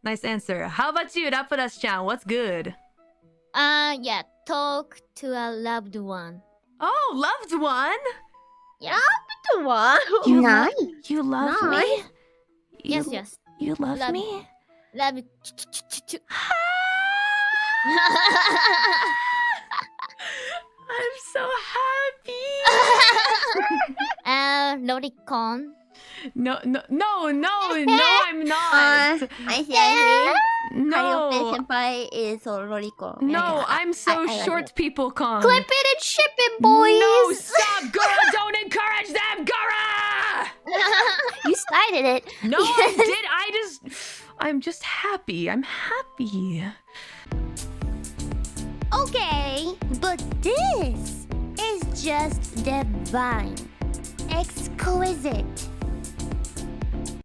Nice answer. How about you, Laplus-chan? What's good? Yeah, talk to a loved one. Oh, loved one? Yeah. The one. You, Nice. you love me? Nice. Yes, yes. You love Love- me? Love you. I'm so happy. Lolicon. No, I'm not. I see. No, Senpai is Loriko. no, I'm so I like short. it. People come. Clip it and ship it, boys. No, stop, Gura! Don't encourage them, Gura! You started it. No, I did. I'm just happy. I'm happy. Okay, but this is just divine, exquisite,